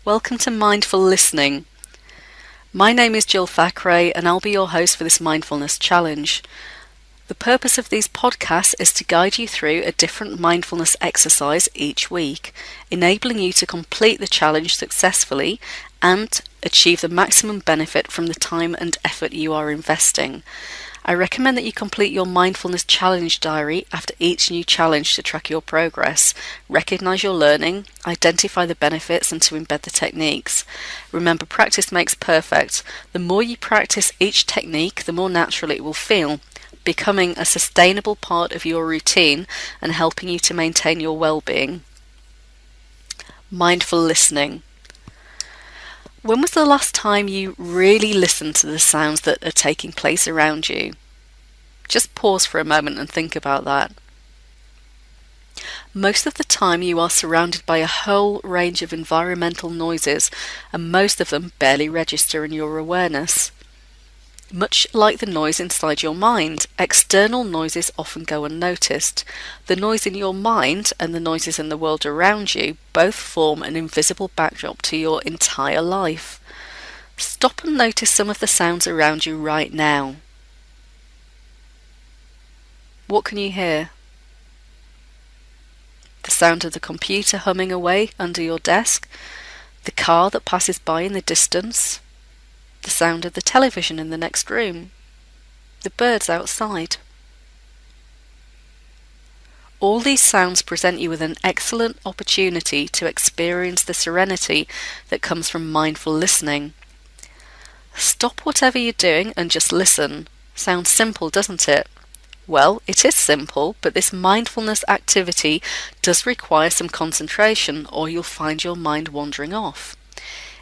Welcome to Mindful Listening. My name is Jill Thackeray and I'll be your host for this mindfulness challenge. The purpose of these podcasts is to guide you through a different mindfulness exercise each week, enabling you to complete the challenge successfully and achieve the maximum benefit from the time and effort you are investing. I recommend that you complete your mindfulness challenge diary after each new challenge to track your progress, recognize your learning, identify the benefits and to embed the techniques. Remember, practice makes perfect. The more you practice each technique, the more natural it will feel, becoming a sustainable part of your routine and helping you to maintain your well-being. Mindful listening. When was the last time you really listened to the sounds that are taking place around you? Just pause for a moment and think about that. Most of the time you are surrounded by a whole range of environmental noises, and most of them barely register in your awareness. Much like the noise inside your mind, external noises often go unnoticed. The noise in your mind and the noises in the world around you both form an invisible backdrop to your entire life. Stop and notice some of the sounds around you right now. What can you hear? The sound of the computer humming away under your desk, the car that passes by in the distance, the sound of the television in the next room, the birds outside. All these sounds present you with an excellent opportunity to experience the serenity that comes from mindful listening. Stop whatever you're doing and just listen. Sounds simple, doesn't it? Well, it is simple, but this mindfulness activity does require some concentration, or you'll find your mind wandering off.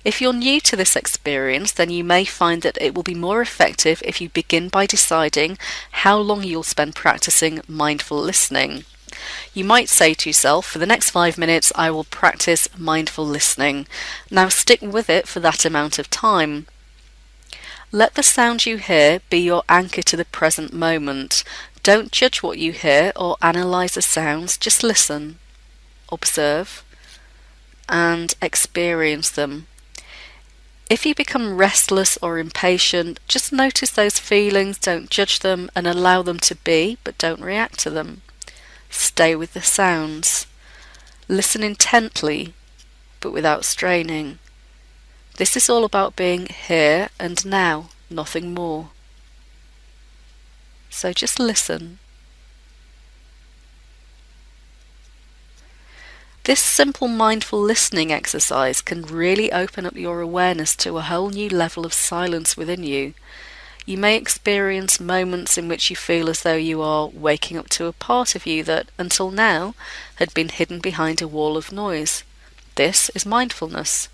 If you're new to this experience, then you may find that it will be more effective if you begin by deciding how long you'll spend practicing mindful listening. You might say to yourself, for the next 5 minutes I will practice mindful listening. Now stick with it for that amount of time. Let the sound you hear be your anchor to the present moment. Don't judge what you hear or analyse the sounds, just listen, observe, and experience them. If you become restless or impatient, just notice those feelings, don't judge them, and allow them to be, but don't react to them. Stay with the sounds. Listen intently, but without straining. This is all about being here and now, nothing more. So just listen. This simple mindful listening exercise can really open up your awareness to a whole new level of silence within you. You may experience moments in which you feel as though you are waking up to a part of you that, until now, had been hidden behind a wall of noise. This is mindfulness.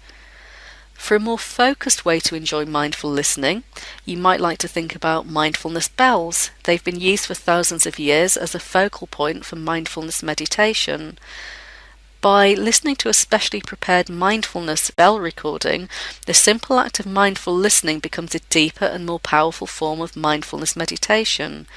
For a more focused way to enjoy mindful listening, you might like to think about mindfulness bells. They've been used for thousands of years as a focal point for mindfulness meditation. By listening to a specially prepared mindfulness bell recording, the simple act of mindful listening becomes a deeper and more powerful form of mindfulness meditation.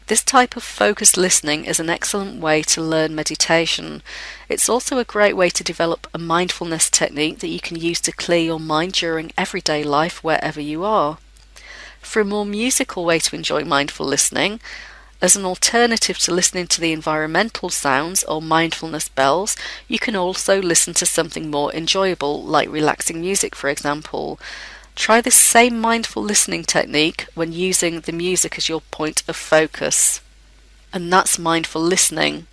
This type of focused listening is an excellent way to learn meditation. It's also a great way to develop a mindfulness technique that you can use to clear your mind during everyday life wherever you are. For a more musical way to enjoy mindful listening, as an alternative to listening to the environmental sounds or mindfulness bells, you can also listen to something more enjoyable, like relaxing music, for example. Try this same mindful listening technique when using the music as your point of focus. And that's mindful listening.